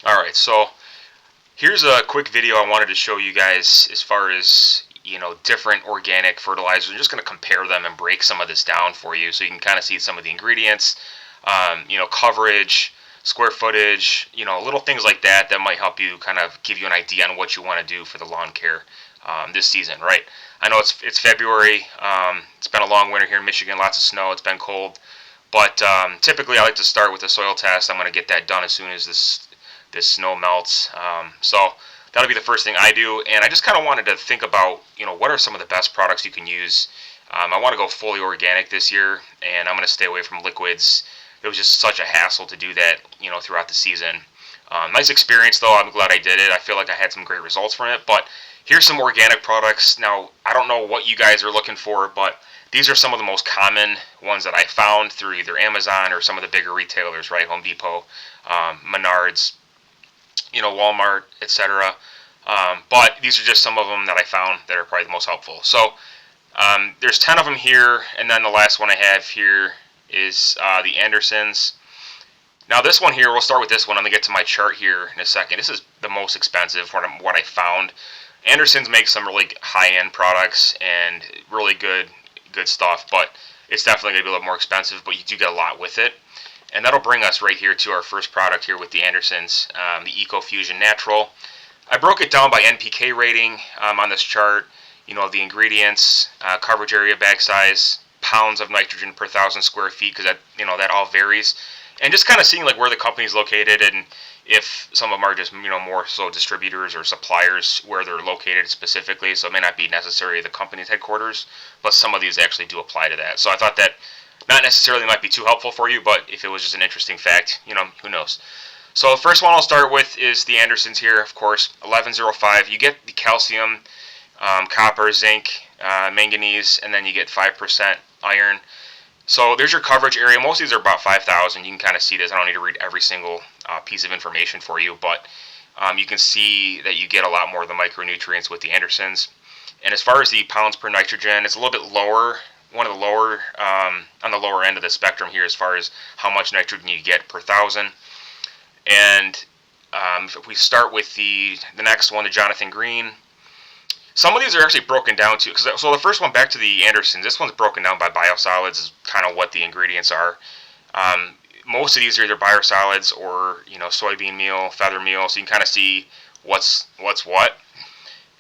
Alright, so here's a quick video I wanted to show you guys as far as, different organic fertilizers. I'm just going to compare them and break some of this down for you so you can kind of see some of the ingredients, coverage, square footage, little things like that that might help you kind of give you an idea on what you want to do for the lawn care this season, right? I know it's February. It's been a long winter here in Michigan, lots of snow, it's been cold. But typically I like to start with a soil test. I'm going to get that done as soon as this snow melts. So that'll be the first thing I do. And I just kind of wanted to think about, what are some of the best products you can use. I want to go fully organic this year, and I'm going to stay away from liquids. It was just such a hassle to do that, throughout the season. Nice experience, though. I'm glad I did it. I feel like I had some great results from it. But here's some organic products. Now, I don't know what you guys are looking for, but these are some of the most common ones that I found through either Amazon or some of the bigger retailers, right? Home Depot, Menards, Walmart, etc. But these are just some of them that I found that are probably the most helpful. So there's 10 of them here, and then the last one I have here is the Andersons. Now this one here, we'll start with this one. I'm going to get to my chart here in a second. This is the most expensive for what I found. Andersons makes some really high-end products and really good stuff, but it's definitely going to be a little more expensive, but you do get a lot with it. And that'll bring us right here to our first product here with the Andersons, the EcoFusion Natural. I broke it down by NPK rating on this chart. The ingredients, coverage area, bag size, pounds of nitrogen per 1,000 square feet, because that all varies. And just kind of seeing like where the company's located and if some of them are just more so distributors or suppliers where they're located specifically. So it may not be necessarily the company's headquarters, but some of these actually do apply to that. So I thought that not necessarily might be too helpful for you, but if it was just an interesting fact, who knows. So the first one I'll start with is the Andersons here, of course, 1105. You get the calcium, copper, zinc, manganese, and then you get 5% iron. So there's your coverage area. Most of these are about 5,000. You can kind of see this. I don't need to read every single piece of information for you, but you can see that you get a lot more of the micronutrients with the Andersons. And as far as the pounds per nitrogen, it's a little bit lower, one of the lower, on the lower end of the spectrum here as far as how much nitrogen you get per 1,000. And if we start with the next one, the Jonathan Green, some of these are actually broken down to, so the first one, back to the Andersons, this one's broken down by biosolids, is kind of what the ingredients are. Most of these are either biosolids or soybean meal, feather meal, so you can kind of see what's what.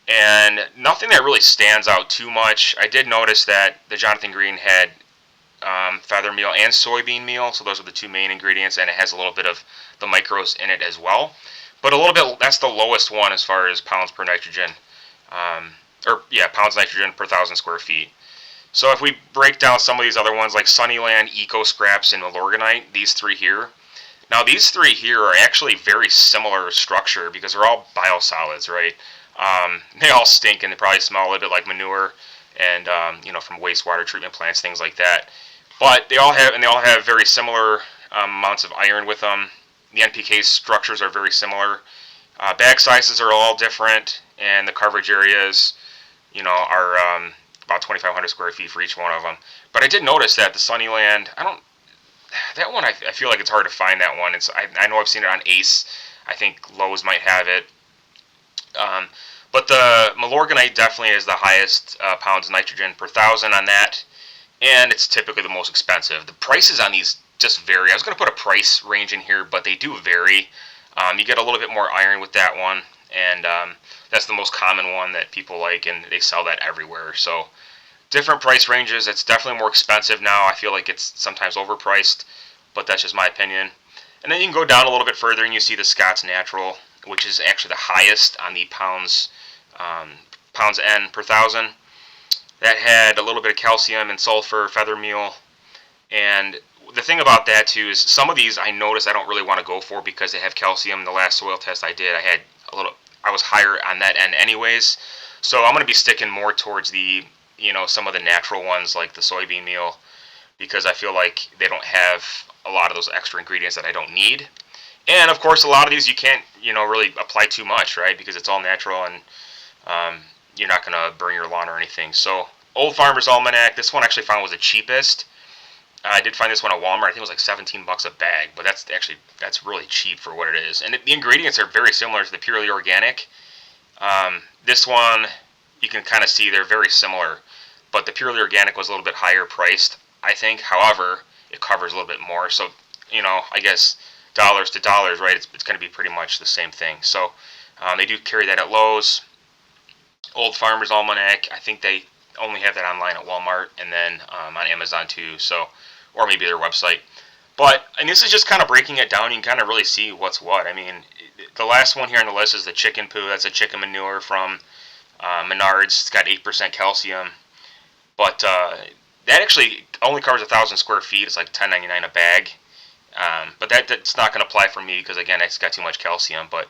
And nothing that really stands out too much. I did notice that the Jonathan Green had feather meal and soybean meal, so those are the two main ingredients, and it has a little bit of the micros in it as well. But a little bit, that's the lowest one as far as pounds per nitrogen. Pounds nitrogen per 1,000 square feet. So if we break down some of these other ones like Sunniland, EcoScraps, and Milorganite, these three here. Now these three here are actually very similar structure because they're all biosolids, right? They all stink and they probably smell a little bit like manure and from wastewater treatment plants, things like that. But they all have very similar amounts of iron with them. The NPK structures are very similar. Bag sizes are all different, and the coverage areas, are about 2,500 square feet for each one of them. But I did notice that the Sunniland, that one I feel like it's hard to find that one. I know I've seen it on Ace. I think Lowe's might have it. But the Milorganite definitely is the highest pounds of nitrogen per 1,000 on that, and it's typically the most expensive. The prices on these just vary. I was going to put a price range in here, but they do vary. You get a little bit more iron with that one, and that's the most common one that people like, and they sell that everywhere. So different price ranges. It's definitely more expensive now. I feel like it's sometimes overpriced, but that's just my opinion. And then you can go down a little bit further, and you see the Scott's Natural, which is actually the highest on the pounds N per 1,000. That had a little bit of calcium and sulfur, feather meal, and the thing about that too is some of these I noticed I don't really want to go for because they have calcium. The last soil test I did, I was higher on that end anyways. So I'm going to be sticking more towards the, some of the natural ones like the soybean meal, because I feel like they don't have a lot of those extra ingredients that I don't need. And of course, a lot of these you can't, really apply too much, right? Because it's all natural and you're not going to burn your lawn or anything. So Old Farmer's Almanac, this one I actually found was the cheapest. I did find this one at Walmart. I think it was like 17 bucks a bag, but that's really cheap for what it is. And the ingredients are very similar to the purely organic. This one, you can kind of see they're very similar, but the purely organic was a little bit higher priced, I think. However, it covers a little bit more. So, I guess dollars to dollars, right? It's going to be pretty much the same thing. So they do carry that at Lowe's. Old Farmer's Almanac, I think they only have that online at Walmart and then on Amazon too. So, or maybe their website. And this is just kind of breaking it down. You can kind of really see what's what. I mean, the last one here on the list is the chicken poo. That's a chicken manure from Menards. It's got 8% calcium. But that actually only covers 1,000 square feet. It's like $10.99 a bag. But that's not going to apply for me because, again, it's got too much calcium. But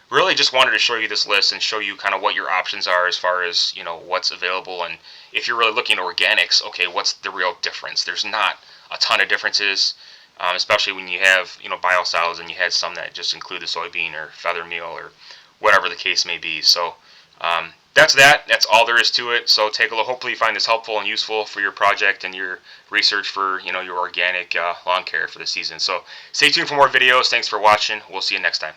really just wanted to show you this list and show you kind of what your options are as far as, what's available. And if you're really looking at organics, okay, what's the real difference? There's not a ton of differences. Especially when you have, biosolids and you had some that just include the soybean or feather meal or whatever the case may be. So that's that. That's all there is to it. So take a look. Hopefully you find this helpful and useful for your project and your research for, your organic lawn care for the season. So stay tuned for more videos. Thanks for watching. We'll see you next time.